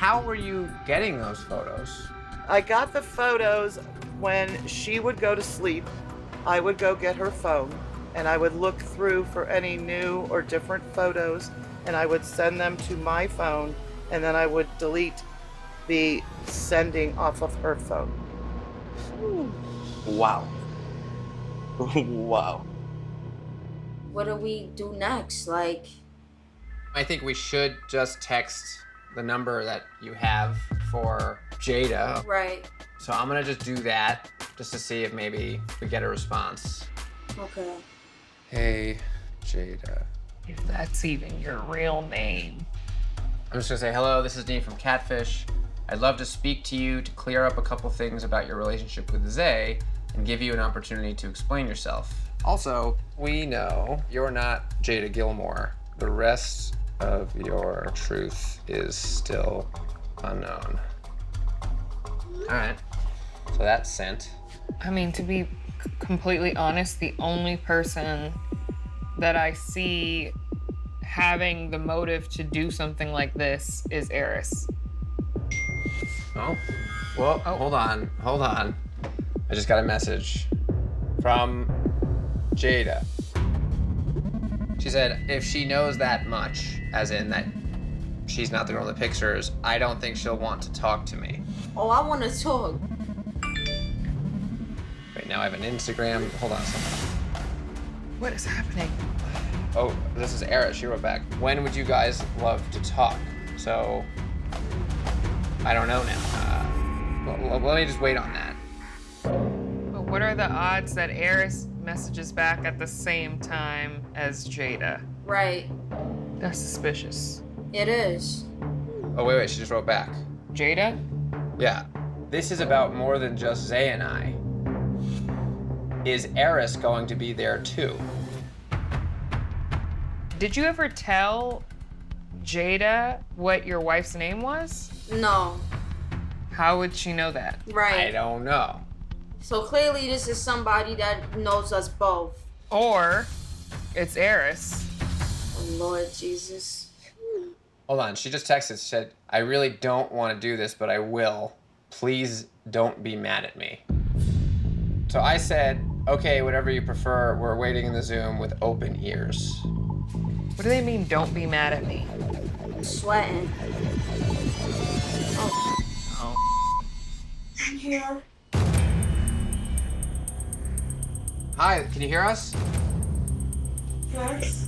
how were you getting those photos? I got the photos when she would go to sleep. I would go get her phone and I would look through for any new or different photos and I would send them to my phone and then I would delete the sending off of her phone. Wow. Wow. What do we do next? Like, I think we should just text the number that you have for Jada. right. So I'm gonna just do that just to see if maybe we get a response. Okay. Hey, Jada. If that's even your real name. I'm just gonna say, hello, this is Dean from Catfish. I'd love to speak to you to clear up a couple things about your relationship with Zay and give you an opportunity to explain yourself. Also, we know you're not Jada Gilmore. The rest of your truth is still unknown. All right, so that's sent. I mean, to be completely honest, the only person that I see having the motive to do something like this is Eris. Oh, well, hold on. I just got a message from Jada. She said, if she knows that much, as in that she's not the girl in the pictures, I don't think she'll want to talk to me. Oh, I want to talk. Wait, now I have an Instagram. Hold on a second. What is happening? Oh, this is Eris. She wrote back. When would you guys love to talk? So, I don't know now. Let me just wait on that. But what are the odds that Eris messages back at the same time as Jada? Right. That's suspicious. It is. Oh, wait, she just wrote back. Jada? Yeah. This is about more than just Zay and I. Is Eris going to be there too? Did you ever tell Jada what your wife's name was? No. How would she know that? Right. I don't know. So clearly this is somebody that knows us both. Or it's Eris. Oh, Lord Jesus. Hold on, she just texted, she said, I really don't want to do this, but I will. Please don't be mad at me. So I said, okay, whatever you prefer, we're waiting in the Zoom with open ears. What do they mean, don't be mad at me? I'm sweating. Oh. I'm here. Hi, can you hear us? Yes.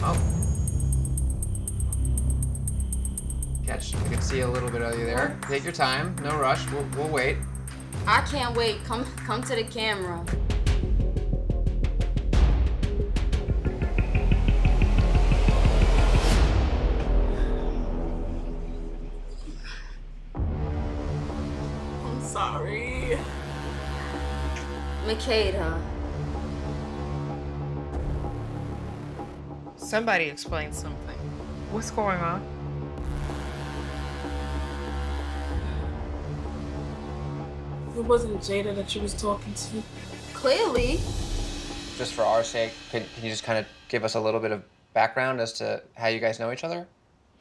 Oh. Catch, I can see a little bit of you there. Take your time, no rush, we'll wait. I can't wait. Come to the camera. I'm sorry. Makeda. Somebody explain something. What's going on? It wasn't Jada that you was talking to. Clearly. Just for our sake, can you just kind of give us a little bit of background as to how you guys know each other?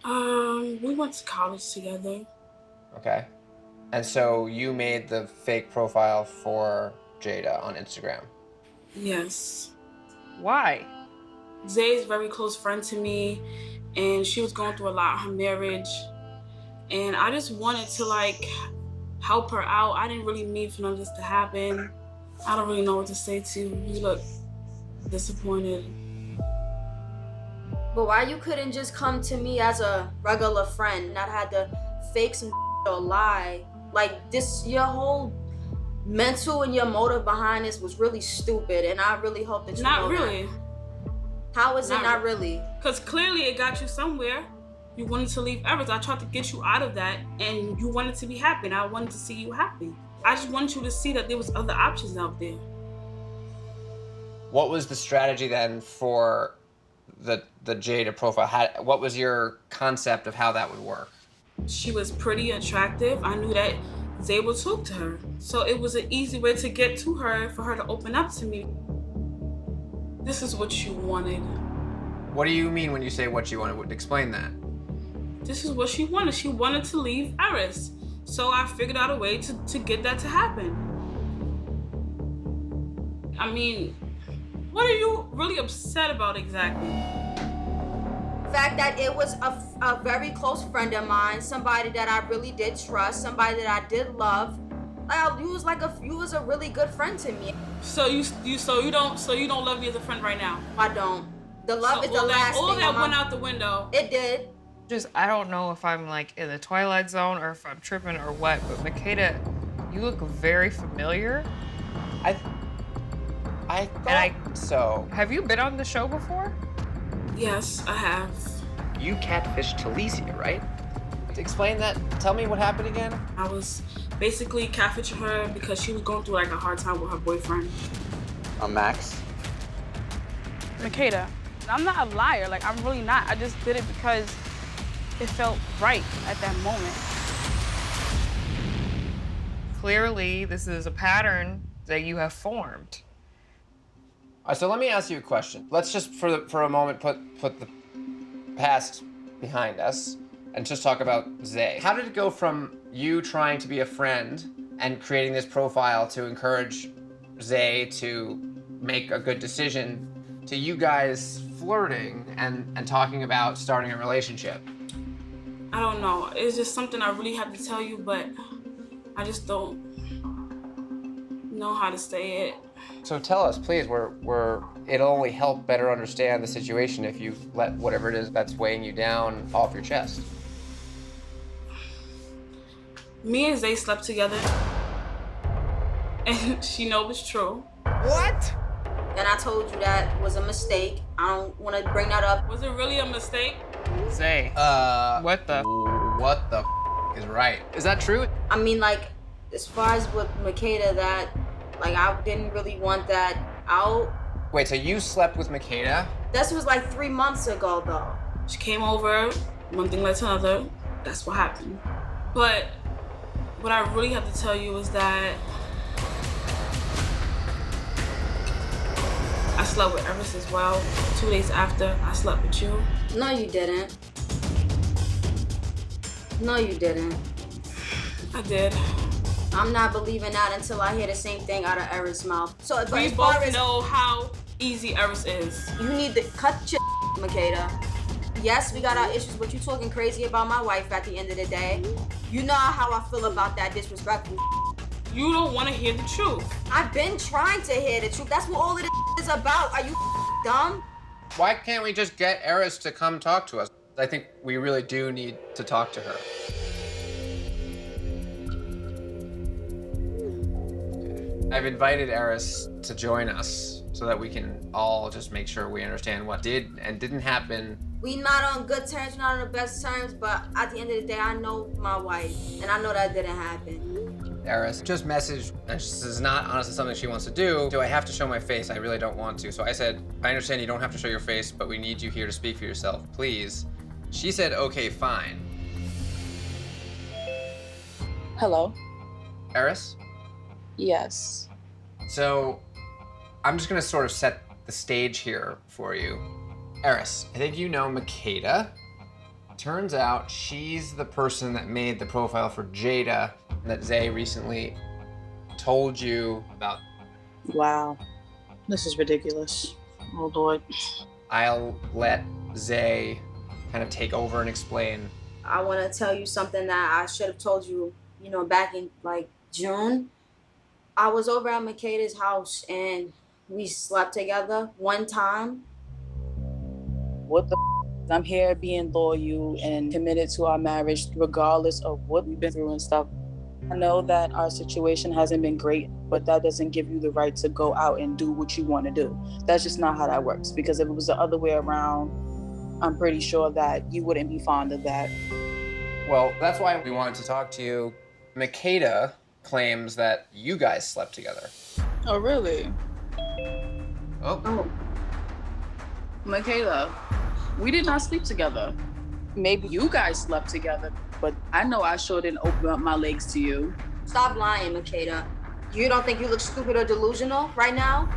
We went to college together. Okay. And so you made the fake profile for Jada on Instagram. Yes. Why? Zay's a very close friend to me, and she was going through a lot in her marriage. And I just wanted to, like, help her out. I didn't really mean for none of this to happen. I don't really know what to say to you. You look disappointed. But why you couldn't just come to me as a regular friend, not had to fake some or lie? Like this, your whole mental and your motive behind this was really stupid, and I really hope that you Not know really. that. How is it not really? Because clearly it got you somewhere. You wanted to leave Everest. I tried to get you out of that, and you wanted to be happy, and I wanted to see you happy. I just wanted you to see that there was other options out there. What was the strategy then for the Jada profile? What was your concept of how that would work? She was pretty attractive. I knew that Zay would talk to her. So it was an easy way to get to her, for her to open up to me. This is what you wanted. What do you mean when you say what you wanted? Explain that. This is what she wanted. She wanted to leave Eris. So I figured out a way to get that to happen. I mean, what are you really upset about exactly? The fact that it was a very close friend of mine, somebody that I really did trust, somebody that I did love. You was a really good friend to me. So you don't love me as a friend right now? I don't. The love is the all last thing. All that went out the window. It did. I don't know if I'm like in the Twilight Zone or if I'm tripping or what, but Makeda, you look very familiar. I thought so. Have you been on the show before? Yes, I have. You catfished Talicia, right? Explain that. Tell me what happened again. I was basically catfishing her because she was going through like a hard time with her boyfriend. Max? Makeda, I'm not a liar. Like, I'm really not. I just did it because it felt right at that moment. Clearly, this is a pattern that you have formed. All right, so let me ask you a question. Let's just, for a moment, put the past behind us and just talk about Zay. How did it go from you trying to be a friend and creating this profile to encourage Zay to make a good decision to you guys flirting and talking about starting a relationship? I don't know. It's just something I really have to tell you, but I just don't know how to say it. So tell us, please. It'll only help better understand the situation if you let whatever it is that's weighing you down off your chest. Me and Zay slept together, and she knows it's true. What? And I told you that was a mistake. I don't want to bring that up. Was it really a mistake? Zay. What the is right? Is that true? I mean, like, as far as with Makeda, that, like, I didn't really want that out. Wait, so you slept with Makeda? This was like 3 months ago, though. She came over, one thing led to another. That's what happened. But what I really have to tell you is that I slept with Eris as well. 2 days after, I slept with you. No, you didn't. No, you didn't. I did. I'm not believing that until I hear the same thing out of Eris' mouth. So, but We as far both as know how easy Eris is. you need to cut your Makeda. Yes, we got our issues, but you talking crazy about my wife at the end of the day. You know how I feel about that disrespectful. You don't want to hear the truth. I've been trying to hear the truth. That's what all of this is about. Are you dumb? Why can't we just get Eris to come talk to us? I think we really do need to talk to her. I've invited Eris to join us so that we can all just make sure we understand what did and didn't happen. We not on good terms, we're not on the best terms, but at the end of the day, I know my wife, and I know that didn't happen. Eris just messaged, and this is not honestly something she wants to do. Do I have to show my face? I really don't want to. So I said, I understand you don't have to show your face, but we need you here to speak for yourself, please. She said, okay, fine. Hello? Eris? Yes. So I'm just gonna sort of set the stage here for you. Eris, I think you know Makeda. Turns out she's the person that made the profile for Jada that Zay recently told you about. Wow. This is ridiculous. Oh, Lord. I'll let Zay kind of take over and explain. I want to tell you something that I should have told you, back in like June. I was over at Makeda's house and we slept together one time. What the I'm here being loyal and committed to our marriage regardless of what we've been through and stuff. I know that our situation hasn't been great, but that doesn't give you the right to go out and do what you want to do. That's just not how that works, because if it was the other way around, I'm pretty sure that you wouldn't be fond of that. Well, that's why we wanted to talk to you. Makeda claims that you guys slept together. Oh, really? Oh. Makeda, we did not sleep together. Maybe you guys slept together, but I know I sure didn't open up my legs to you. Stop lying, Makeda. You don't think you look stupid or delusional right now?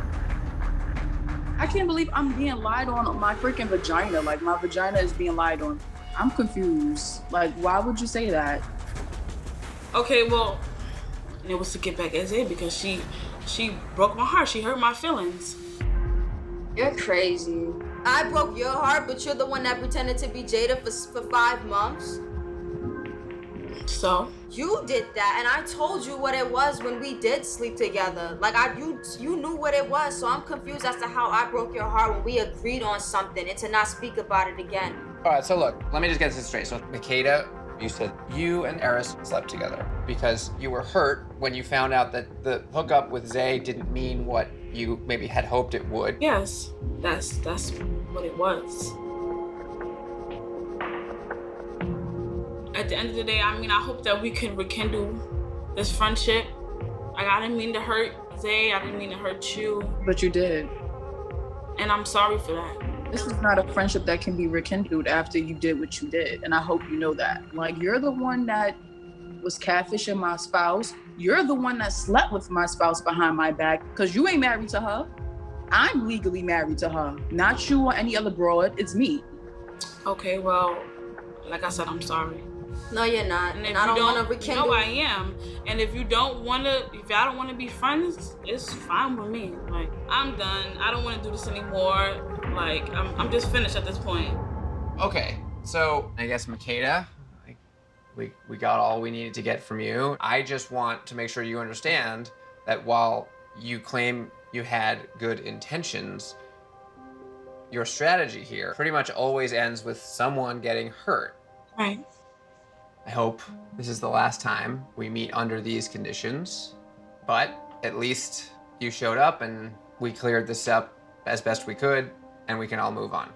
I can't believe I'm being lied on my freaking vagina. Like, my vagina is being lied on. I'm confused. Like, why would you say that? Okay, well, it was to get back at Zay because she broke my heart. She hurt my feelings. You're crazy. I broke your heart, but you're the one that pretended to be Jada for 5 months. So? You did that, and I told you what it was when we did sleep together. Like, you knew what it was, so I'm confused as to how I broke your heart when we agreed on something and to not speak about it again. All right, so look, let me just get this straight. So, Makeda, you said you and Eris slept together because you were hurt when you found out that the hookup with Zay didn't mean what you maybe had hoped it would. Yes, that's what it was. At the end of the day, I mean, I hope that we can rekindle this friendship. Like, I didn't mean to hurt Zay. I didn't mean to hurt you. But you did. And I'm sorry for that. This is not a friendship that can be rekindled after you did what you did. And I hope you know that. Like, you're the one that was catfishing my spouse. You're the one that slept with my spouse behind my back because you ain't married to her. I'm legally married to her. Not you or any other broad. It's me. Okay, well, like I said, I'm sorry. No, you're not. And if I you don't want to rekindle. No, I am. And if y'all don't want to be friends, it's fine with me. Like, I'm done. I don't want to do this anymore. Like, I'm just finished at this point. Okay, so I guess Makeda, we got all we needed to get from you. I just want to make sure you understand that while you claim you had good intentions, your strategy here pretty much always ends with someone getting hurt. Right. I hope this is the last time we meet under these conditions, but at least you showed up and we cleared this up as best we could, and we can all move on.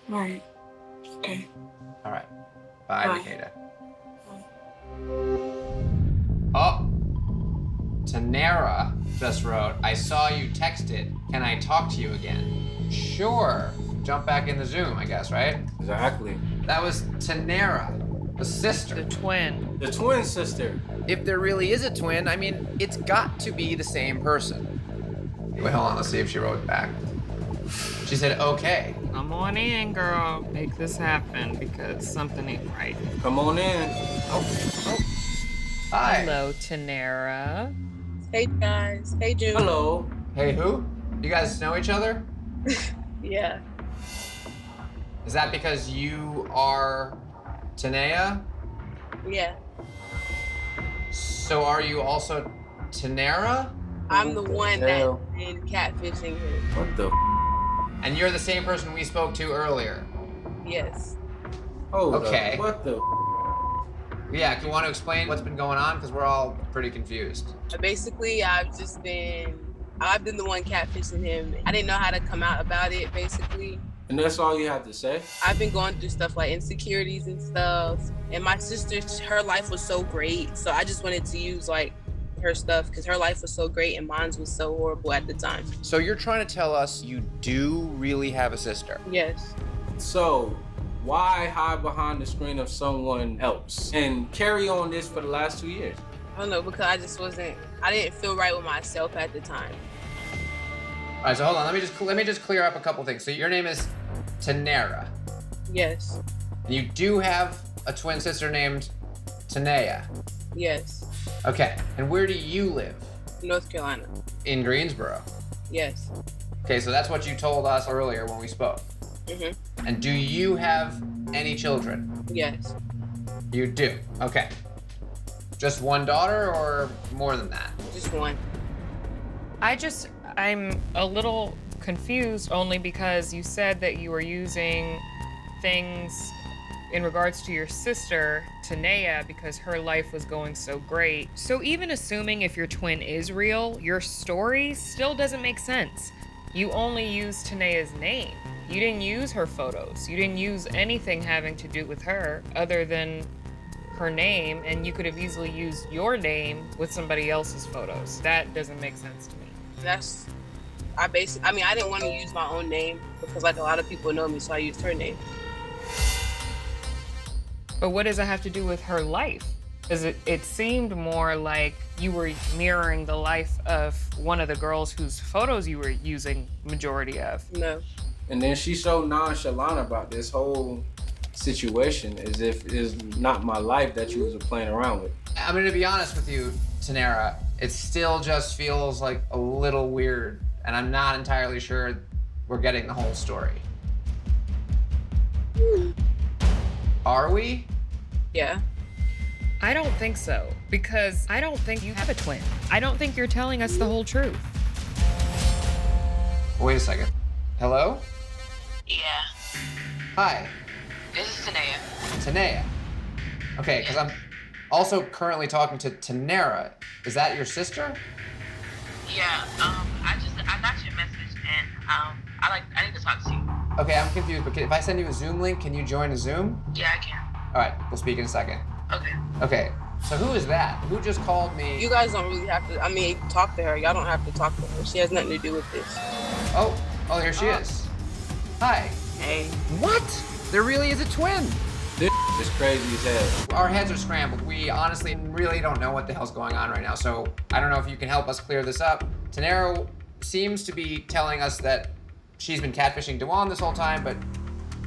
Right. Okay. All right. Bye, Bye. Makeda. Oh, Tanera just wrote, I saw you texted. Can I talk to you again? Sure. Jump back in the Zoom, I guess, right? Exactly. That was Tanera, the sister. The twin. The twin sister. If there really is a twin, I mean, it's got to be the same person. Wait, hold on, let's see if she wrote back. She said, okay. Come on in, girl. Make this happen because something ain't right. Come on in. Oh. Hi. Hello, Tanera. Hey guys. Hey June. Hello. Hey, who? You guys know each other? Yeah. Is that because you are Tanea? Yeah. So are you also Tanera? I'm the one hell? that been catfishing him. What the? And you're the same person we spoke to earlier. Yes. Oh. Okay. What the? Yeah, do you want to explain what's been going on? Because we're all pretty confused. Basically, I've been the one catfishing him. I didn't know how to come out about it, basically. And that's all you have to say? I've been going through stuff like insecurities and stuff. And my sister, her life was so great. So I just wanted to use like her stuff because her life was so great and mine was so horrible at the time. So you're trying to tell us you do really have a sister? Yes. So, why hide behind the screen of someone else and carry on this for the last 2 years? I don't know, because I didn't feel right with myself at the time. All right, so hold on. Let me just clear up a couple things. So your name is Tanera. Yes. And you do have a twin sister named Tanea. Yes. Okay. And where do you live? North Carolina. In Greensboro. Yes. Okay, so that's what you told us earlier when we spoke. Mhm. And do you have any children? Yes. You do. Okay. Just one daughter or more than that? Just one. I'm a little confused only because you said that you were using things in regards to your sister, Tanea, because her life was going so great. So even assuming if your twin is real, your story still doesn't make sense. You only used Tanea's name. You didn't use her photos. You didn't use anything having to do with her other than her name, and you could have easily used your name with somebody else's photos. That doesn't make sense to me. I didn't want to use my own name because like a lot of people know me, so I used her name. But what does it have to do with her life? Because it seemed more like you were mirroring the life of one of the girls whose photos you were using majority of. No. And then she's so nonchalant about this whole situation as if it's not my life that you was playing around with. I'm gonna be honest with you, Tanera. It still just feels like a little weird, and I'm not entirely sure we're getting the whole story. Are we? Yeah. I don't think so, because I don't think you have a twin. I don't think you're telling us the whole truth. Wait a second. Hello? Yeah, Hi, this is Tanea. Tanea. Okay, because I'm also currently talking to Tanera. Is that your sister? Yeah, I got your message and I need to talk to you. Okay, I'm confused, but if I send you a Zoom link, can you join a Zoom? Yeah, I can. All right, we'll speak in a second. Okay. Okay, so who is that? Who just called me? You guys don't really have to, talk to her. Y'all don't have to talk to her. She has nothing to do with this. Oh, here she is. Hi. Hey. What? There really is a twin. This is crazy as hell. Our heads are scrambled. We honestly really don't know what the hell's going on right now, so I don't know if you can help us clear this up. Tanera seems to be telling us that she's been catfishing Dewan this whole time, but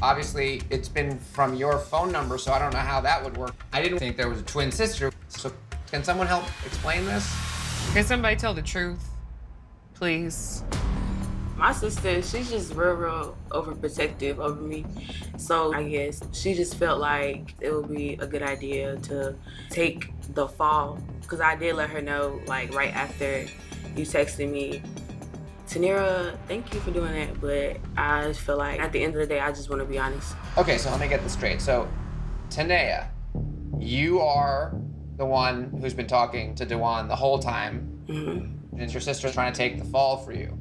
obviously it's been from your phone number, so I don't know how that would work. I didn't think there was a twin sister, so can someone help explain this? Can somebody tell the truth, please? My sister, she's just real overprotective over me. So I guess she just felt like it would be a good idea to take the fall. Cause I did let her know, like right after you texted me, Tanera, thank you for doing that, but I just feel like at the end of the day, I just want to be honest. Okay, so let me get this straight. So, Tanea, you are the one who's been talking to Dewan the whole time, and your sister's trying to take the fall for you.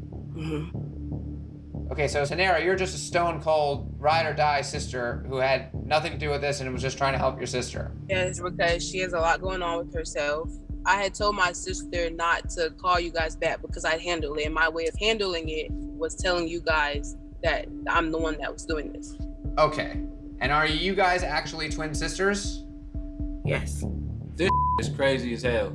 Okay, so Tanera, you're just a stone cold ride or die sister who had nothing to do with this and was just trying to help your sister. Yes, because she has a lot going on with herself. I had told my sister not to call you guys back because I'd handle it. And my way of handling it was telling you guys that I'm the one that was doing this. Okay, and are you guys actually twin sisters? Yes. This is crazy as hell.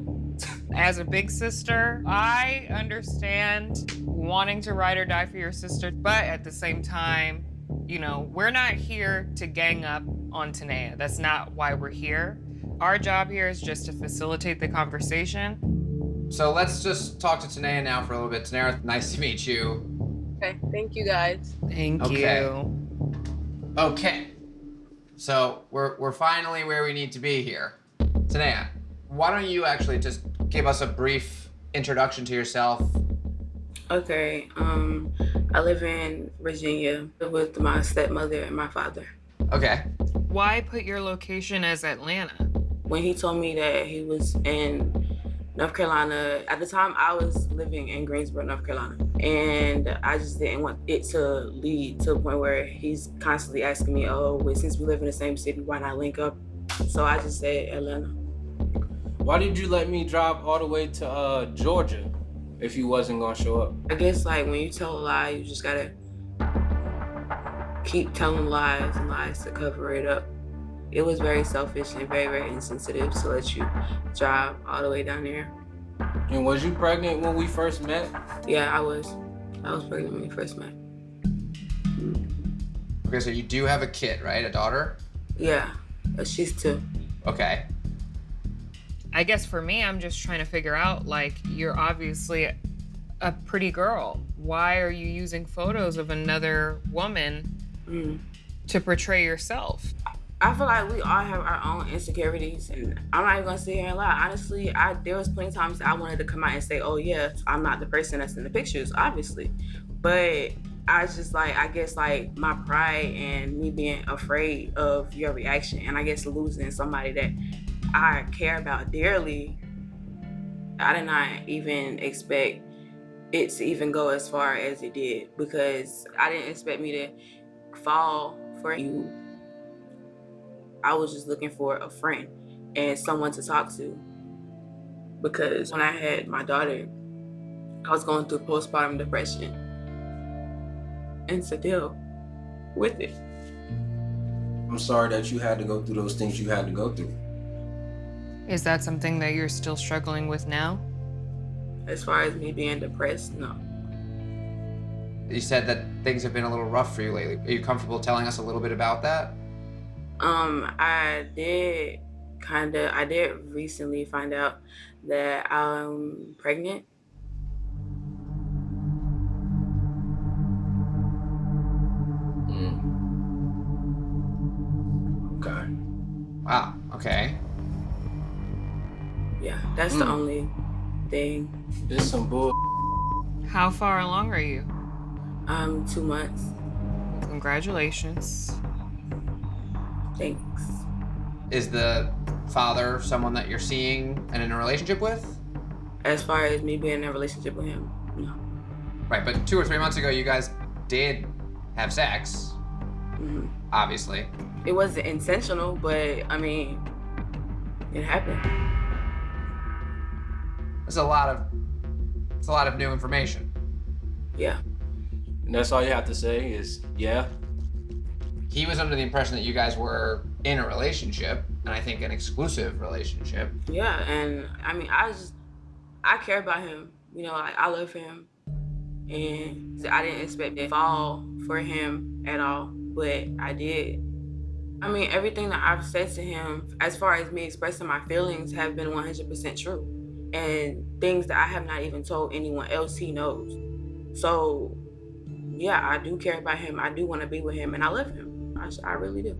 As a big sister, I understand wanting to ride or die for your sister, but at the same time, you know, we're not here to gang up on Tanea. That's not why we're here. Our job here is just to facilitate the conversation. So let's just talk to Tanea now for a little bit. Tanea, nice to meet you. Okay, thank you guys. Thank Okay. you. Okay, so we're finally where we need to be here. Tanea, why don't you actually just give us a brief introduction to yourself? Okay, I live in Virginia with my stepmother and my father. Okay. Why put your location as Atlanta? When he told me that he was in North Carolina, at the time I was living in Greensboro, North Carolina. And I just didn't want it to lead to the point where he's constantly asking me, oh, well, since we live in the same city, why not link up? So I just said Atlanta. Why did you let me drive all the way to Georgia if you wasn't gonna show up? I guess like when you tell a lie, you just gotta keep telling lies and lies to cover it up. It was very selfish and very, very insensitive to let you drive all the way down there. And was you pregnant when we first met? Yeah, I was pregnant when we first met. Okay, so you do have a kid, right? A daughter? Yeah, she's 2. Okay. I guess for me, I'm just trying to figure out, like, you're obviously a pretty girl. Why are you using photos of another woman to portray yourself? I feel like we all have our own insecurities, and I'm not even gonna sit here and lie. Honestly, there was plenty of times I wanted to come out and say, oh yeah, I'm not the person that's in the pictures, obviously. But I just I guess my pride and me being afraid of your reaction, and I guess losing somebody that I care about dearly, I did not even expect it to even go as far as it did, because I didn't expect me to fall for you. I was just looking for a friend and someone to talk to, because when I had my daughter, I was going through postpartum depression, and to deal with it. I'm sorry that you had to go through those things you had to go through. Is that something that you're still struggling with now? As far as me being depressed, no. You said that things have been a little rough for you lately. Are you comfortable telling us a little bit about that? I did recently find out that I'm pregnant. Okay. Wow, okay. Yeah, that's the only thing. This some bull. How far along are you? 2 months. Congratulations. Thanks. Is the father someone that you're seeing and in a relationship with? As far as me being in a relationship with him, no. Right, but 2 or 3 months ago, you guys did have sex, obviously. It wasn't intentional, but I mean, it happened. It's a lot of new information. Yeah. And that's all you have to say is, yeah. He was under the impression that you guys were in a relationship, and I think an exclusive relationship. Yeah, and I mean, I care about him. You know, I love him. And I didn't expect to fall for him at all, but I did. I mean, everything that I've said to him, as far as me expressing my feelings, have been 100% true. And things that I have not even told anyone else, he knows. So, yeah, I do care about him. I do want to be with him, and I love him. I really do.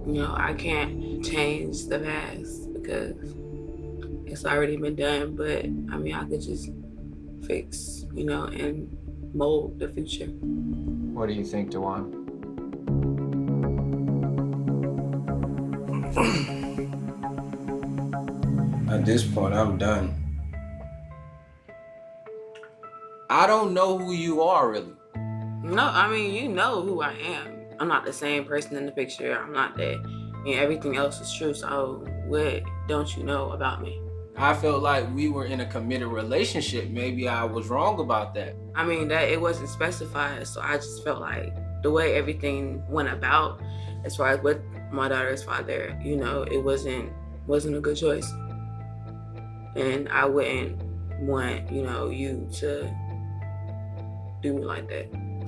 You know, I can't change the past because it's already been done, but I mean, I could just fix, you know, and mold the future. What do you think, Dewan? At this point, I'm done. I don't know who you are, really. No, I mean, you know who I am. I'm not the same person in the picture. I'm not that. I mean, everything else is true, so what don't you know about me? I felt like we were in a committed relationship. Maybe I was wrong about that. I mean, that it wasn't specified, so I just felt like the way everything went about, as far as with my daughter's father, you know, it wasn't a good choice. And I wouldn't want, you know, you to do me like that.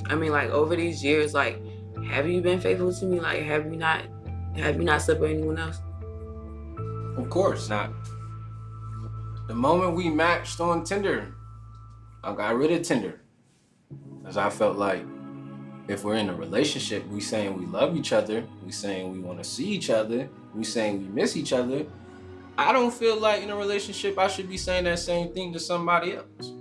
I mean, like, over these years, like, have you been faithful to me? Like, have you not slept with anyone else? Of course not. The moment we matched on Tinder, I got rid of Tinder. Because I felt like if we're in a relationship, we saying we love each other, we saying we want to see each other, we saying we miss each other. I don't feel like in a relationship I should be saying that same thing to somebody else.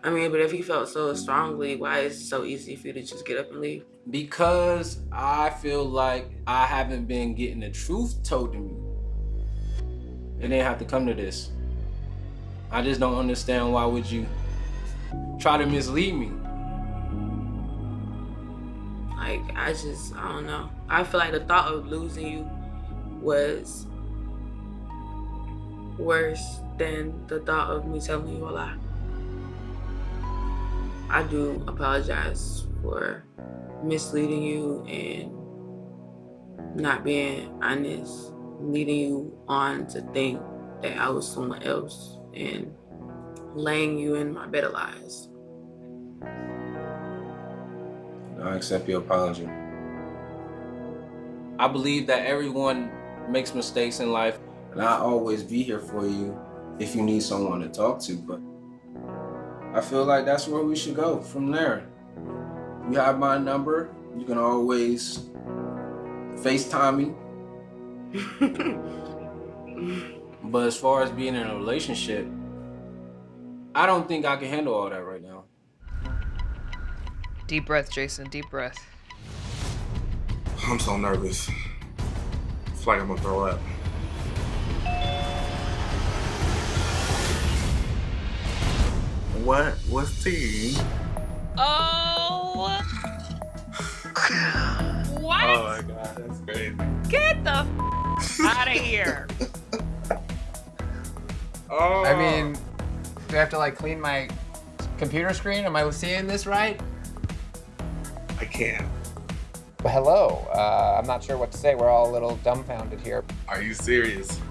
I mean, but if he felt so strongly, why is it so easy for you to just get up and leave? Because I feel like I haven't been getting the truth told to me. It didn't have to come to this. I just don't understand why would you try to mislead me. Like, I don't know. I feel like the thought of losing you was worse than the thought of me telling you a lie. I do apologize for misleading you and not being honest, leading you on to think that I was someone else and laying you in my bed of lies. I accept your apology. I believe that everyone makes mistakes in life, and I'll always be here for you if you need someone to talk to, but I feel like that's where we should go from there. You have my number. You can always FaceTime me. But as far as being in a relationship, I don't think I can handle all that right now. Deep breath, Jason, deep breath. I'm so nervous. It's like I'm gonna throw up. What's tea? Oh. What? Oh my God, that's crazy. Get the out of here. Oh. I mean, do I have to like clean my computer screen? Am I seeing this right? I can't. Hello. I'm not sure what to say. We're all a little dumbfounded here. Are you serious?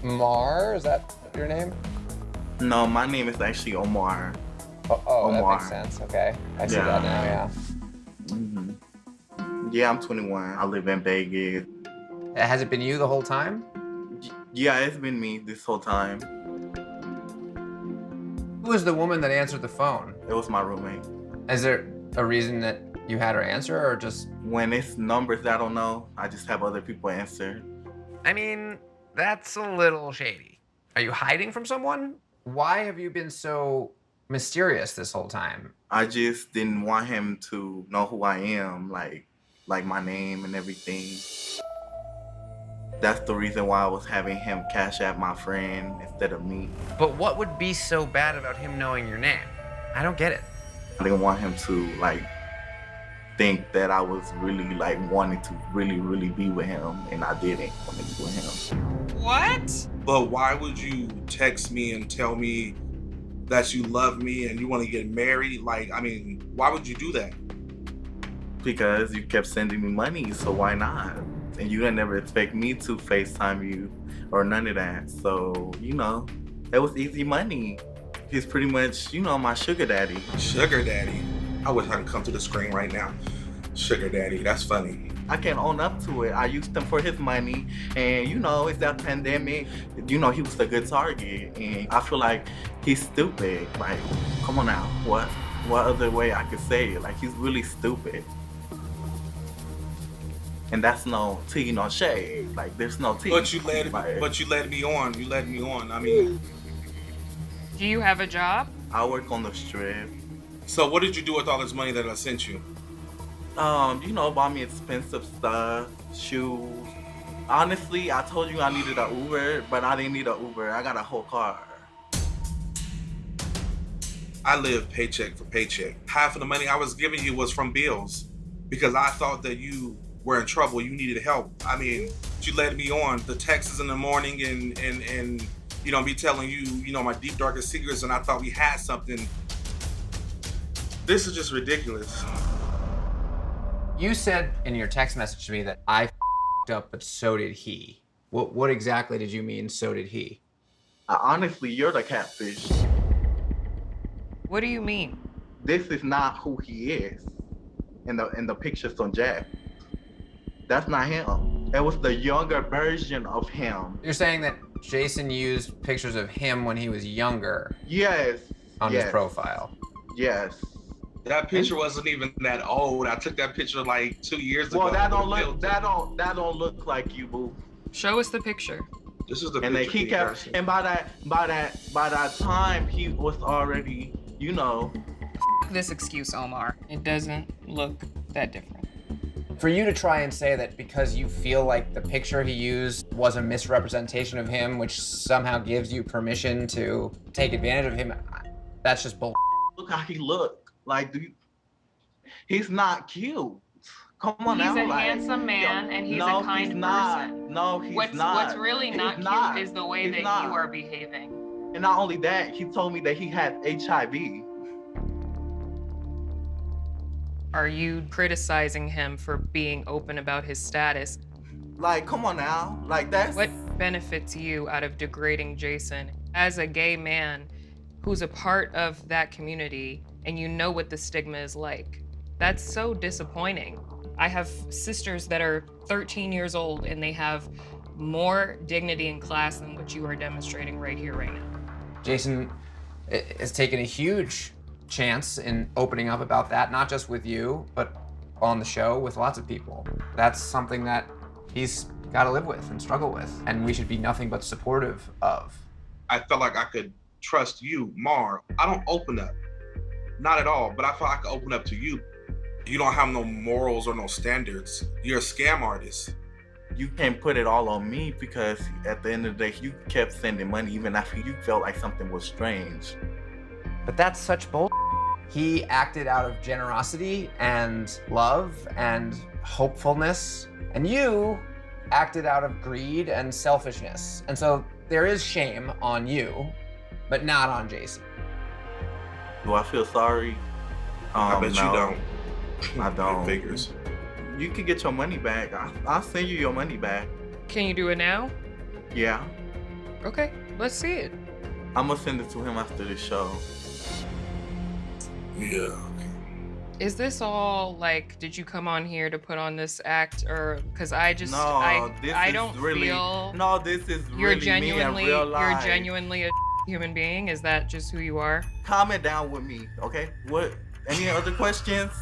Mar, is that your name? No, my name is actually Omar. Oh, that Omar. makes sense. Okay. I see Yeah. that now, yeah. Yeah, I'm 21. I live in Vegas. Has it been you the whole time? Yeah, it's been me this whole time. Who was the woman that answered the phone? It was my roommate. Is there a reason that you had her answer, or just... When it's numbers that I don't know, I just have other people answer. I mean, that's a little shady. Are you hiding from someone? Why have you been so mysterious this whole time? I just didn't want him to know who I am, like my name and everything. That's the reason why I was having him cash out my friend instead of me. But what would be so bad about him knowing your name? I don't get it. I didn't want him to think that I was really wanting to really be with him, and I didn't want to be with him. What? But why would you text me and tell me that you love me and you want to get married? Why would you do that? Because you kept sending me money, so why not? And you didn't never expect me to FaceTime you or none of that. So, it was easy money. He's pretty much, my sugar daddy. Sugar daddy? I wish I could come to the screen right now. Sugar daddy, that's funny. I can own up to it. I used him for his money, and it's that pandemic. He was a good target, and I feel like he's stupid. Like, come on now, what other way I could say it? Like, he's really stupid. And that's no tea, no shade. Like, there's no tea. But you led me on. You led me on. I mean, Do you have a job? I work on the strip. So what did you do with all this money that I sent you? Bought me expensive stuff, shoes. Honestly, I told you I needed an Uber, but I didn't need an Uber. I got a whole car. I live paycheck for paycheck. Half of the money I was giving you was from bills because I thought that you were in trouble. You needed help. I mean, you led me on. The texts in the morning and me telling you, my deep, darkest secrets, and I thought we had something. This is just ridiculous. You said in your text message to me that I f***ed up, but so did he. What exactly did you mean, so did he? Honestly, you're the catfish. What do you mean? This is not who he is in the pictures on Jack. That's not him. It was the younger version of him. You're saying that Jason used pictures of him when he was younger? Yes. On his profile? Yes. That picture wasn't even that old. I took that picture 2 years ago. Well, that don't look like you, boo. Show us the picture. This is the and picture. He kept, and by that time he was already, This excuse, Omar. It doesn't look that different. For you to try and say that because you feel like the picture he used was a misrepresentation of him, which somehow gives you permission to take advantage of him, that's just bull. Look how he looked. He's not cute. Come on now. He's a handsome man and he's a kind person. No, he's not. What's really not cute is the way that you are behaving. And not only that, he told me that he had HIV. Are you criticizing him for being open about his status? Come on now. That's... What benefits you out of degrading Jason as a gay man who's a part of that community and you know what the stigma is like? That's so disappointing. I have sisters that are 13 years old and they have more dignity and class than what you are demonstrating right here, right now. Jason has taken a huge chance in opening up about that, not just with you, but on the show with lots of people. That's something that he's got to live with and struggle with, and we should be nothing but supportive of. I felt like I could trust you, Mar. I don't open up, not at all, but I felt I could open up to you. You don't have no morals or no standards. You're a scam artist. You can't put it all on me because at the end of the day, you kept sending money even after you felt like something was strange. But that's such bull. He acted out of generosity and love and hopefulness, and you acted out of greed and selfishness. And so there is shame on you, but not on Jason. Do I feel sorry? I bet no. you don't. I don't. Figures. You can get your money back. I'll send you your money back. Can you do it now? Yeah. Okay, let's see it. I'm gonna send it to him after the show. Yeah. Is this all like, did you come on here to put on this act, or because I don't feel No, this is you're really me in genuinely real life. you're genuinely a human being? Is that just who you are? Calm it down with me, okay? What? Any other questions?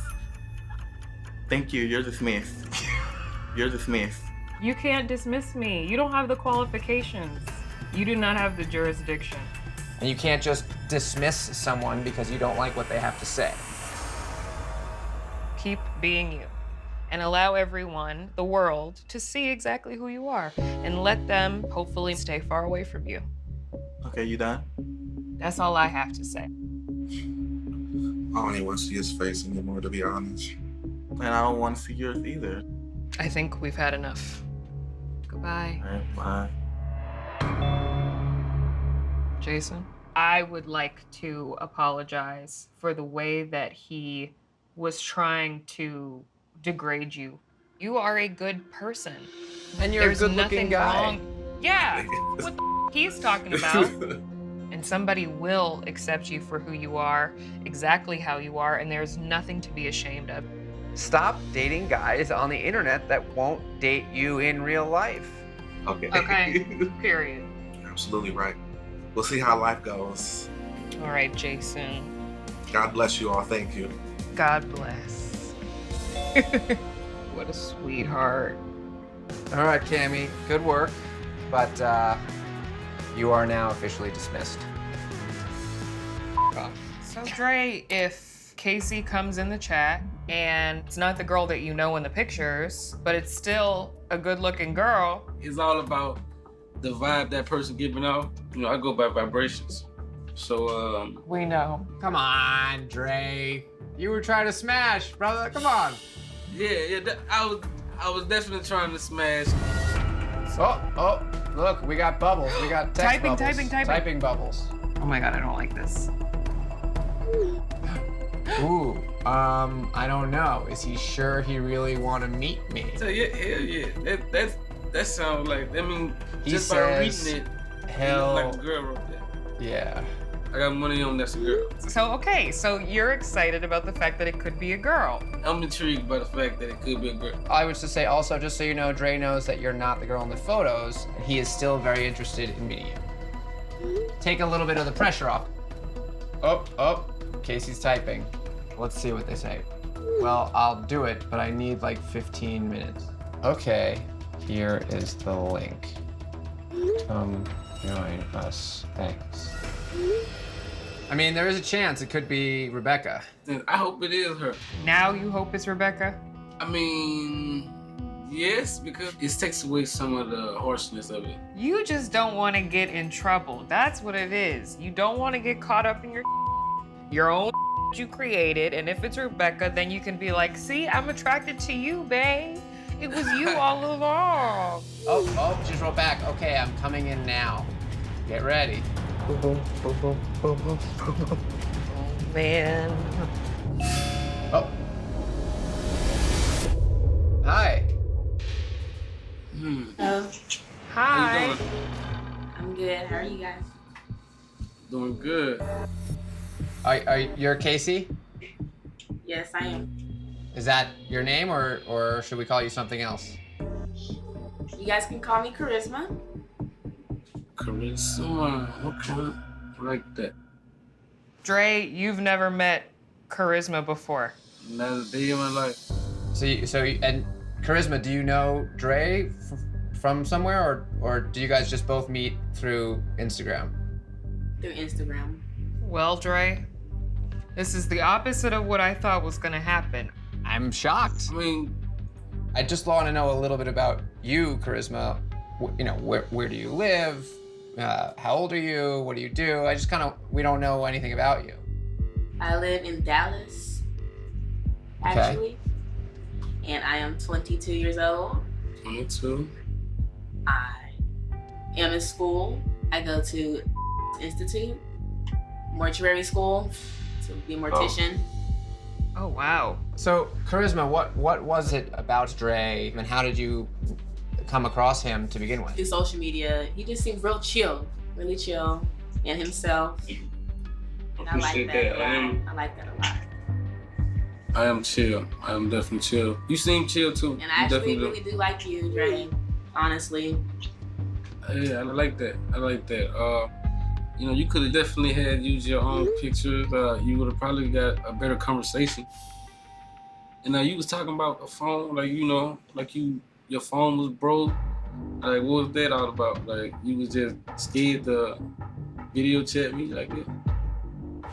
Thank you. You're dismissed. You're dismissed. You can't dismiss me. You don't have the qualifications. You do not have the jurisdiction. And you can't just dismiss someone because you don't like what they have to say. Keep being you and allow everyone, the world, to see exactly who you are and let them hopefully stay far away from you. Okay, you done? That's all I have to say. I don't even want to see his face anymore, to be honest. And I don't want to see yours either. I think we've had enough. Goodbye. All right, bye. Jason, I would like to apologize for the way that he was trying to degrade you. You are a good person. And you're There's a good-looking nothing guy. wrong. Yeah, what the he's talking about. And somebody will accept you for who you are, exactly how you are, and there's nothing to be ashamed of. Stop dating guys on the internet that won't date you in real life. Okay. Okay, period. Absolutely right. We'll see how life goes. All right, Jason. God bless you all. Thank you. God bless. What a sweetheart. All right, Cammy, good work. But you are now officially dismissed. So Dre, if Casey comes in the chat and it's not the girl that you know in the pictures, but it's still a good-looking girl. It's all about the vibe that person giving off. You know, I go by vibrations. So, We know. Come on, Dre. You were trying to smash, brother. Come on. yeah, I was definitely trying to smash. Oh, look, we got bubbles. We got text bubbles. Typing bubbles. Oh my God, I don't like this. Ooh, I don't know. Is he sure he really want to meet me? So yeah, hell yeah. That sounds like, I mean, He just by says, reading it, hell, like a girl wrote that. yeah. I got money on that's a girl. So, okay, so you're excited about the fact that it could be a girl. I'm intrigued by the fact that it could be a girl. I was to say also, just so you know, Dre knows that you're not the girl in the photos, and he is still very interested in meeting you. Take a little bit of the pressure off. Oh, Casey's typing. Let's see what they say. Well, I'll do it, but I need like 15 minutes. Okay, here is the link. Come join us. Thanks. I mean, there is a chance it could be Rebecca. And I hope it is her. Now you hope it's Rebecca? I mean, yes, because it takes away some of the harshness of it. You just don't want to get in trouble. That's what it is. You don't want to get caught up in your own you created, and if it's Rebecca, then you can be like, see, I'm attracted to you, babe. It was you all along. Oh, just roll back. Okay, I'm coming in now. Get ready. Oh, man. Oh. Hi. Hello. Hi. I'm good. How are you guys? Doing good. You're Casey? Yes, I am. Is that your name, or should we call you something else? You guys can call me Charisma. Charisma. Okay. Like that. Dre, you've never met Charisma before. Not a day in my life. And Charisma, do you know Dre from somewhere, or do you guys just both meet through Instagram? Through Instagram. Well, Dre, this is the opposite of what I thought was gonna happen. I'm shocked. I mean, I just want to know a little bit about you, Charisma. You know, where do you live? How old are you? What do you do? We don't know anything about you. I live in Dallas, actually. And I am 22 years old. 22. I am in school. I go to Institute, mortuary school, to be a mortician. Oh, wow. So, Charisma, what was it about Dre, and how did you come across him to begin with? Through social media, he just seems real chill, really chill, and himself. And I like that a lot. I like that a lot. I am chill. I am definitely chill. You seem chill too. And I actually really do like you, Dre. Honestly. Yeah, I like that. I like that. You know, you could have definitely had used your own pictures. You would have probably got a better conversation. And you was talking about a phone, like, you know, like your phone was broke. Like, what was that all about? Like, you was just scared to video chat me like that?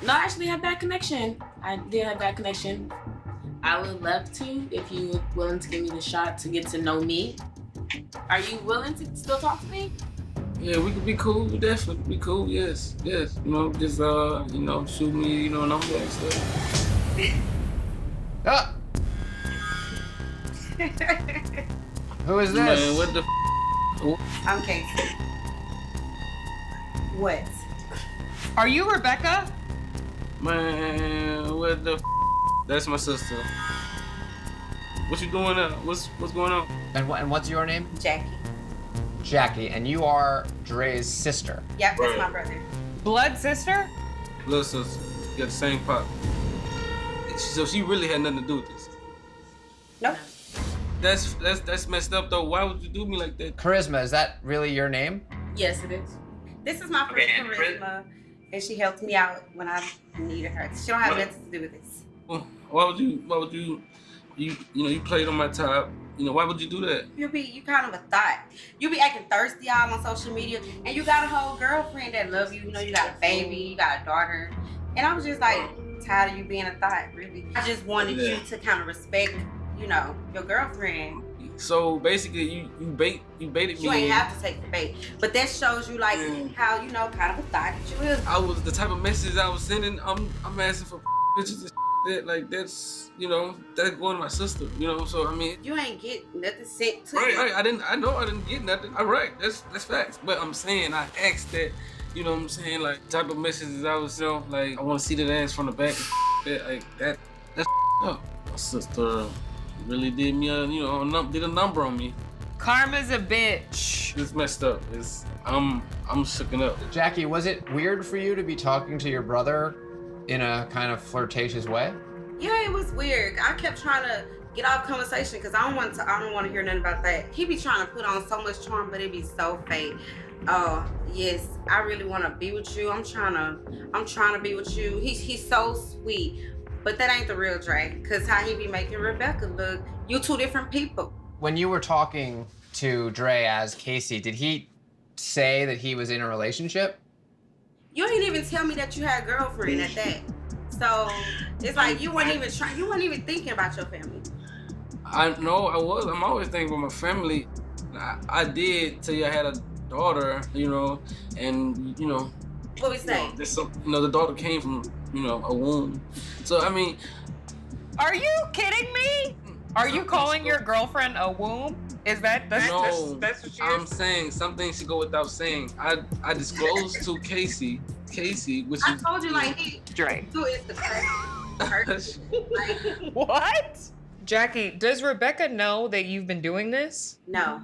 No, I actually had bad connection. I did have bad connection. I would love to if you were willing to give me the shot to get to know me. Are you willing to still talk to me? Yeah, we could be cool. We definitely be cool. Yes, yes. You know, just you know, shoot me, you know, number and stuff. Ah! Who is this? Man, what the I'm Casey. What? Are you Rebecca? Man, what the That's my sister. What you doing now? What's going on? And what's your name? Jackie. Jackie, and you are Dre's sister. Yep, that's my brother. Blood sister? Blood sister. Got the same pop. So she really had nothing to do with this. Nope. That's messed up though. Why would you do me like that? Charisma, is that really your name? Yes, it is. This is my friend Charisma, and she helped me out when I needed her. She don't have nothing to do with this. Why would you you played on my top. You know, why would you do that? You kind of a thought. You be acting thirsty out on social media, and you got a whole girlfriend that love you. You know, you got a baby, you got a daughter, and I was just like tired of you being a thought. Really, I just wanted you to kind of respect, you know, your girlfriend. So basically, you baited me. You ain't have to take the bait, but that shows you like how, you know, kind of a thought that you is. I was the type of message I was sending. I'm asking for bitches and that, like, that's, you know, that's going to my sister, you know. So I mean, you ain't get nothing sent to you. Right. I know I didn't get nothing. All right, that's facts. But I'm saying I asked that, you know what I'm saying, like type of messages I was, you know, like I want to see that ass from the back, that, like that's up. My sister really did me a, you know, did a number on me. Karma's a bitch. It's messed up. I'm shooken up. Jackie, was it weird for you to be talking to your brother in a kind of flirtatious way? Yeah, it was weird. I kept trying to get off conversation because I don't want to hear nothing about that. He be trying to put on so much charm, but it be so fake. Oh yes, I really want to be with you. I'm trying to be with you. He's so sweet, but that ain't the real Dre. Cause how he be making Rebecca look. You two different people. When you were talking to Dre as Casey, did he say that he was in a relationship? You didn't even tell me that you had a girlfriend at that. So it's like you weren't even thinking about your family. I know I was. I'm always thinking about my family. I did tell you I had a daughter, you know, and you know. What we say? You know, the daughter came from, you know, a womb. So I mean. Are you kidding me? Are you calling your girlfriend a womb? Is that's what I'm saying something should go without saying. I disclosed to Casey, which I told you like he Dre. Who is the person? Like, what? Jackie, does Rebecca know that you've been doing this? No,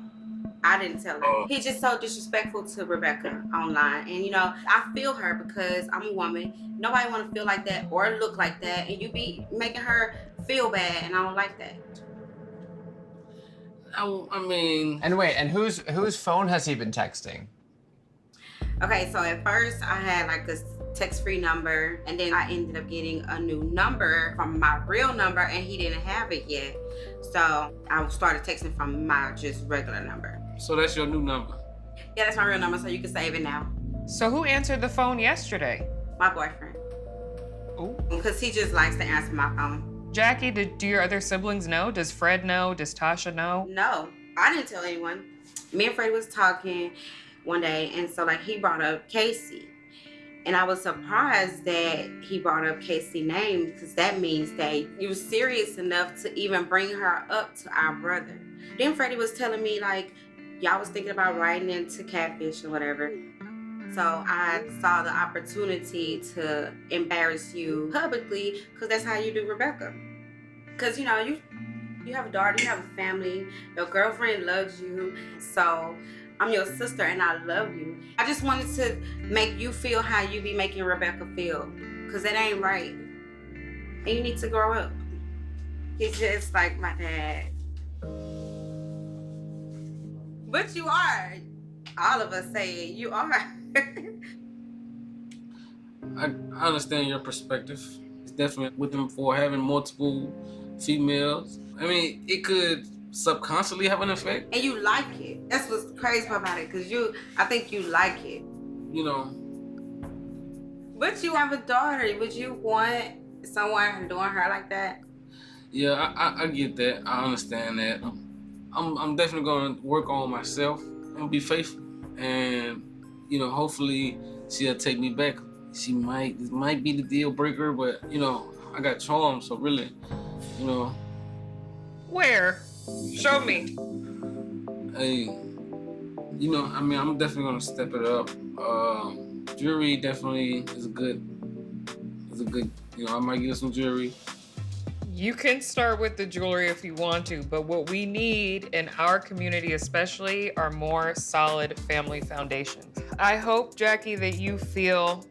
I didn't tell her. He's just so disrespectful to Rebecca online, and you know I feel her because I'm a woman. Nobody want to feel like that or look like that, and you be making her feel bad, and I don't like that. I mean. And wait, and whose phone has he been texting? Okay, so at first I had like a text-free number, and then I ended up getting a new number from my real number, and he didn't have it yet. So I started texting from my just regular number. So that's your new number? Yeah, that's my real number, so you can save it now. So who answered the phone yesterday? My boyfriend. Oh. Because he just likes to answer my phone. Jackie, do your other siblings know? Does Fred know? Does Tasha know? No, I didn't tell anyone. Me and Fred was talking one day, and so like he brought up Casey. And I was surprised that he brought up Casey's name because that means that he was serious enough to even bring her up to our brother. Then Freddie was telling me like, y'all was thinking about writing into Catfish or whatever. So I saw the opportunity to embarrass you publicly because that's how you do Rebecca. Cause you know, you have a daughter, you have a family, your girlfriend loves you, so I'm your sister and I love you. I just wanted to make you feel how you be making Rebecca feel, cause that ain't right. And you need to grow up. He's just like my dad. But you are. All of us say it. You are. I understand your perspective. It's definitely with them for having multiple females. I mean, it could subconsciously have an effect. And you like it. That's what's crazy about it, because I think you like it. You know. But you have a daughter. Would you want someone doing her like that? Yeah, I get that. I understand that. I'm definitely gonna work on myself and be faithful. And, you know, hopefully she'll take me back. This might be the deal breaker, but, you know, I got charm, so really, you know. Where? Show me. Hey, you know, I mean, I'm definitely gonna step it up. Jewelry definitely is a good, you know, I might get some jewelry. You can start with the jewelry if you want to, but what we need in our community especially are more solid family foundations. I hope, Jackie, that you feel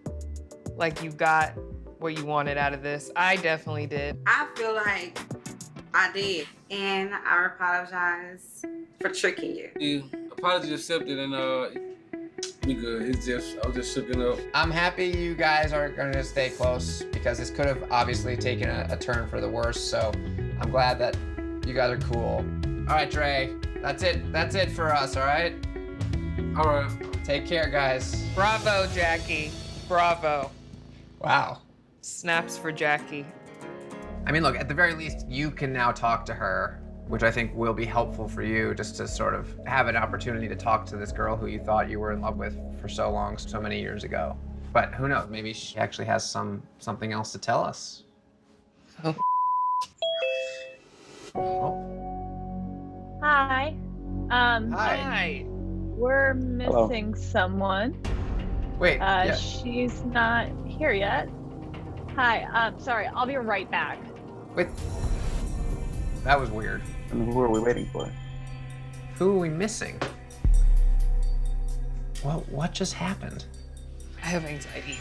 like you got what you wanted out of this. I definitely did. I feel like I did, and I apologize for tricking you. Yeah, apology accepted, and we good. It's just, I was just shooken up. I'm happy you guys are going to stay close because this could have obviously taken a turn for the worse. So I'm glad that you guys are cool. All right, Dre, that's it. That's it for us, all right? All right. Take care, guys. Bravo, Jackie. Bravo. Wow. Snaps for Jackie. I mean, look, at the very least, you can now talk to her, which I think will be helpful for you just to sort of have an opportunity to talk to this girl who you thought you were in love with for so long, so many years ago. But who knows, maybe she actually has something else to tell us. Oh. Oh. Hi. Hi. We're missing someone. Wait, yeah. She's not here yet. Hi, sorry, I'll be right back. Wait, that was weird. And who are we waiting for? Who are we missing? Well, what just happened? I have anxiety.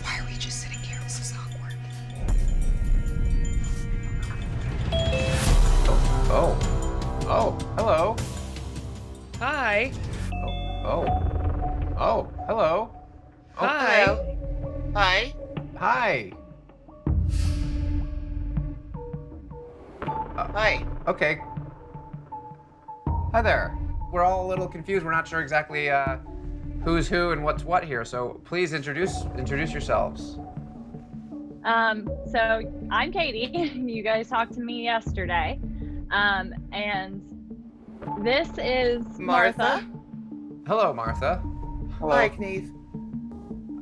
Why are we just sitting here? This is awkward. Oh, hello. Hi. Oh, hello. Hi. Hello. Hi. Hi. Hi. Okay. Hi there. We're all a little confused. We're not sure exactly who's who and what's what here. So please introduce yourselves. So I'm Katie. You guys talked to me yesterday. And this is Martha. Hello, Martha. Hello. Hi, Neve.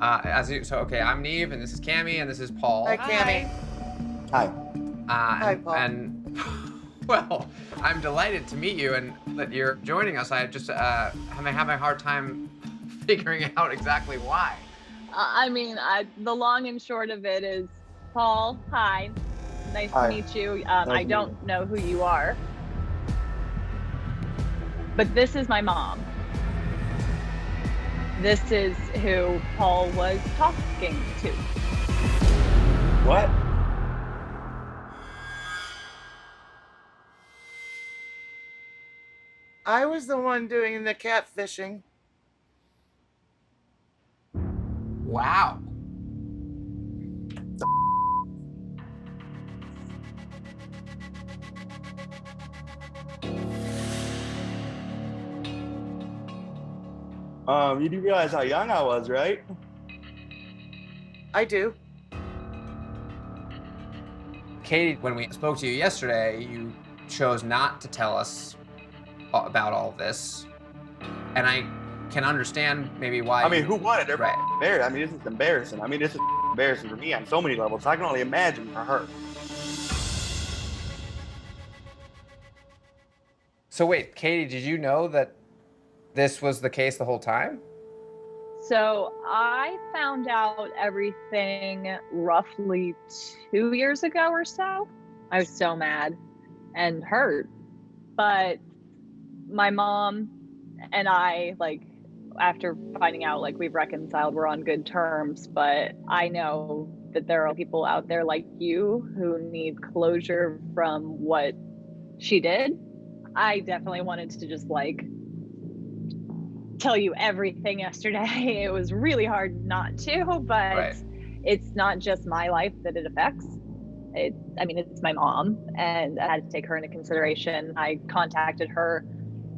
I'm Neve, and this is Cammie, and this is Paul. Hi, Cammie. Hi. Hi, Paul. And well, I'm delighted to meet you and that you're joining us. I just having a hard time figuring out exactly why. The long and short of it is, Paul, hi. Nice Hi. to meet you. Nice I to don't know who you are. But this is my mom. This is who Paul was talking to. What? I was the one doing the catfishing. Wow. You do realize how young I was, right? I do. Katie, when we spoke to you yesterday, you chose not to tell us about all this. And I can understand maybe why. I mean, who wanted it? Right. Embarrassed. I mean, this is embarrassing. I mean, this is embarrassing for me on so many levels. I can only imagine for her. So wait, Katie, did you know that this was the case the whole time? So I found out everything roughly 2 years ago or so. I was so mad and hurt. But my mom and I, like, after finding out, like, we've reconciled, we're on good terms. But I know that there are people out there like you who need closure from what she did. I definitely wanted to just, like, tell you everything yesterday. It was really hard not to, but it's not just my life that it affects. It's my mom, and I had to take her into consideration. I contacted her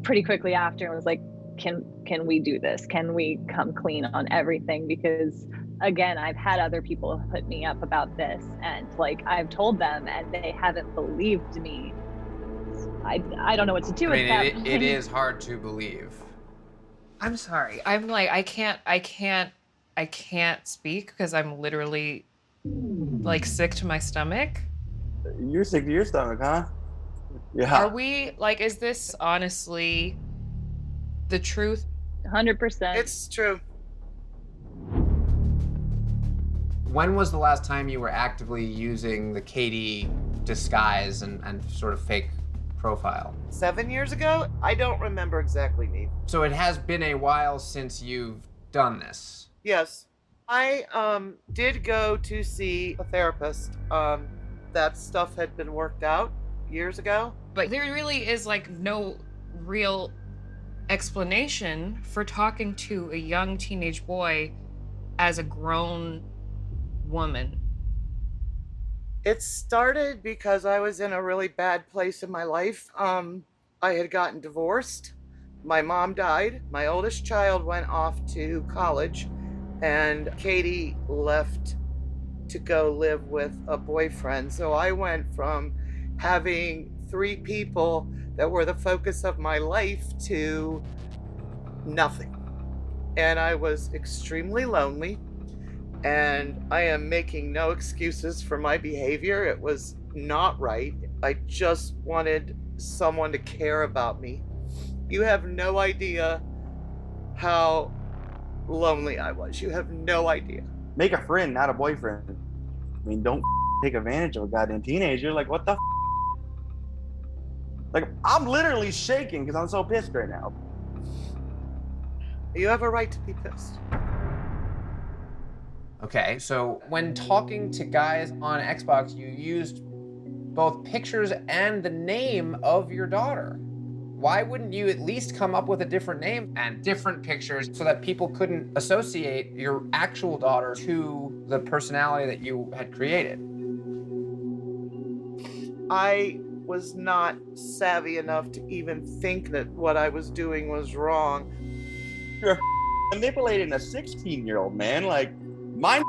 pretty quickly after and was like, can we do this? Can we come clean on everything? Because again, I've had other people hit me up about this, and like I've told them and they haven't believed me. I don't know what to do with that. It is hard to believe. I'm sorry. I'm like, I can't speak because I'm literally like sick to my stomach. You're sick to your stomach, huh? Yeah. Are we, like, is this honestly the truth? 100%. It's true. When was the last time you were actively using the Katie disguise and sort of fake profile? 7 years ago? I don't remember exactly, Neve. So it has been a while since you've done this. Yes. I did go to see a therapist. That stuff had been worked out years ago. But there really is like no real explanation for talking to a young teenage boy as a grown woman. It started because I was in a really bad place in my life. I had gotten divorced. My mom died. My oldest child went off to college, and Katie left to go live with a boyfriend. So I went from having 3 people that were the focus of my life to nothing. And I was extremely lonely. And I am making no excuses for my behavior. It was not right. I just wanted someone to care about me. You have no idea how lonely I was. You have no idea. Make a friend, not a boyfriend. I mean, don't take advantage of a goddamn teenager. Like, what the Like, I'm literally shaking because I'm so pissed right now. You have a right to be pissed. Okay, so when talking to guys on Xbox, you used both pictures and the name of your daughter. Why wouldn't you at least come up with a different name and different pictures so that people couldn't associate your actual daughter to the personality that you had created? I was not savvy enough to even think that what I was doing was wrong. You're manipulating a 16-year-old, man. Like, mine.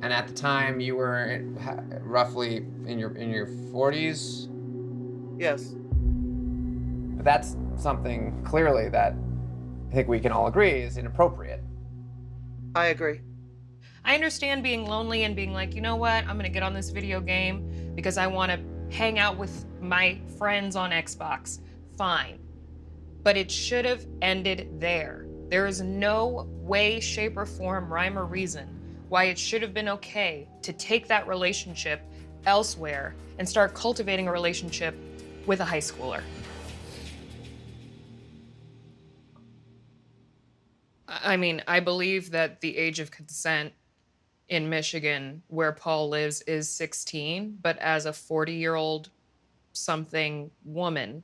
And at the time, you were roughly in your 40s? Yes. But that's something clearly that I think we can all agree is inappropriate. I agree. I understand being lonely and being like, you know what, I'm gonna get on this video game because I wanna hang out with my friends on Xbox. Fine. But it should have ended there. There is no way, shape, or form, rhyme, or reason why it should have been okay to take that relationship elsewhere and start cultivating a relationship with a high schooler. I mean, I believe that the age of consent in Michigan, where Paul lives, is 16, but as a 40-year-old something woman,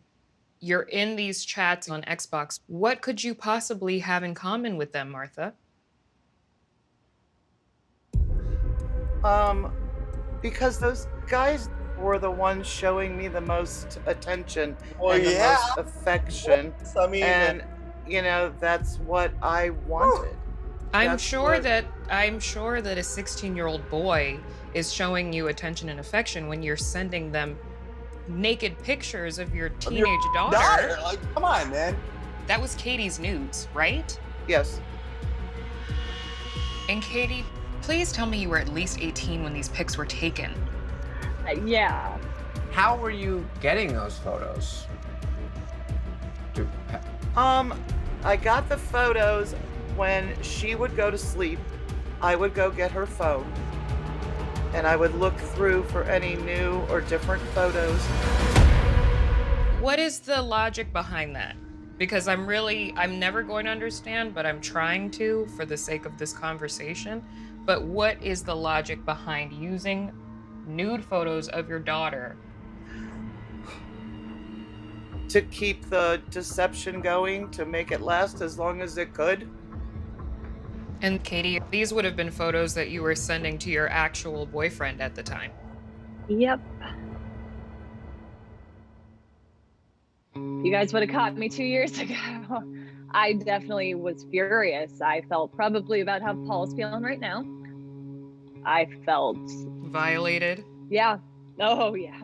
you're in these chats on Xbox. What could you possibly have in common with them, Martha? Because those guys were the ones showing me the most attention and the most affection. I mean, and you know, that's what I wanted. I'm sure that a 16-year-old boy is showing you attention and affection when you're sending them naked pictures of your teenage daughter. Like, come on, man. That was Katie's nudes, right? Yes. And Katie, please tell me you were at least 18 when these pics were taken. Yeah. How were you getting those photos? I got the photos when she would go to sleep, I would go get her phone and I would look through for any new or different photos. What is the logic behind that? Because I'm never going to understand, but I'm trying to for the sake of this conversation. But what is the logic behind using nude photos of your daughter? To keep the deception going, to make it last as long as it could. And Katie, these would have been photos that you were sending to your actual boyfriend at the time. Yep. You guys would have caught me 2 years ago. I definitely was furious. I felt probably about how Paul's feeling right now. I felt violated. Yeah. Oh, yeah.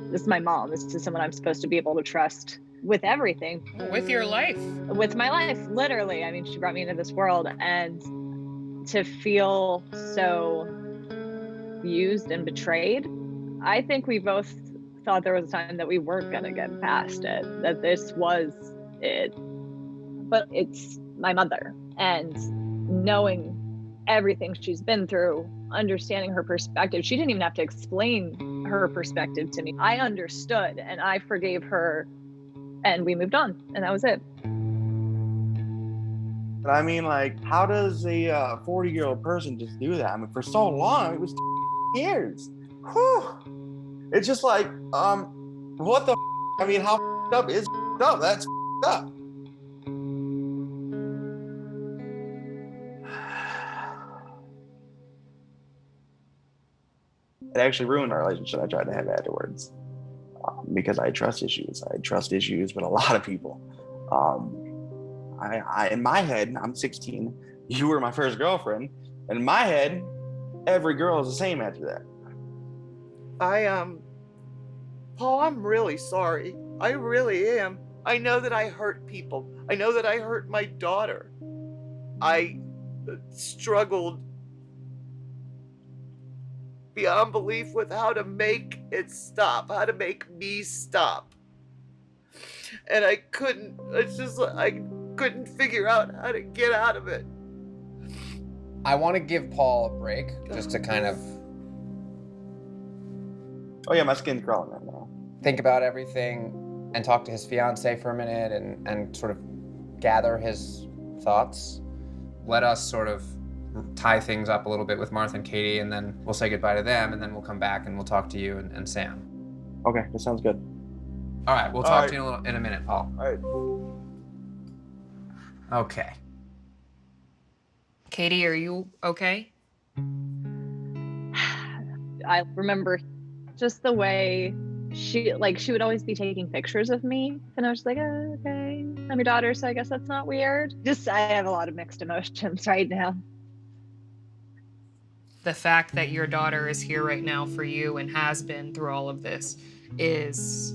This is my mom. This is someone I'm supposed to be able to trust with everything. With your life. With my life, literally. I mean, she brought me into this world, and to feel so used and betrayed, I think we both thought there was a time that we weren't going to get past it, that this was it. But it's my mother, and knowing everything she's been through, understanding her perspective, she didn't even have to explain her perspective to me. I understood, and I forgave her, and we moved on, and that was it. But I mean, like, how does a 40-year-old person just do that? I mean, for so long, it was years. Whew. It's just like, what the? I mean, how up is up? That's up. It actually ruined our relationship I tried to have afterwards, because I had trust issues. I had trust issues with a lot of people. I in my head, I'm 16. You were my first girlfriend. And in my head, every girl is the same after that. Paul, I'm really sorry. I really am. I know that I hurt people. I know that I hurt my daughter. I struggled beyond belief with how to make it stop, how to make me stop. And I couldn't figure out how to get out of it. I want to give Paul a break just to kind of... Oh yeah, my skin's crawling right now. Think about everything and talk to his fiance for a minute and sort of gather his thoughts. Let us sort of tie things up a little bit with Martha and Katie, and then we'll say goodbye to them, and then we'll come back and we'll talk to you and Sam. Okay, that sounds good. All right, we'll talk to you in a minute, Paul. All right. Okay. Katie, are you okay? I remember just the way she would always be taking pictures of me, and I was just like, oh, okay, I'm your daughter, so I guess that's not weird. I have a lot of mixed emotions right now. The fact that your daughter is here right now for you and has been through all of this is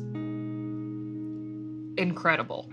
incredible.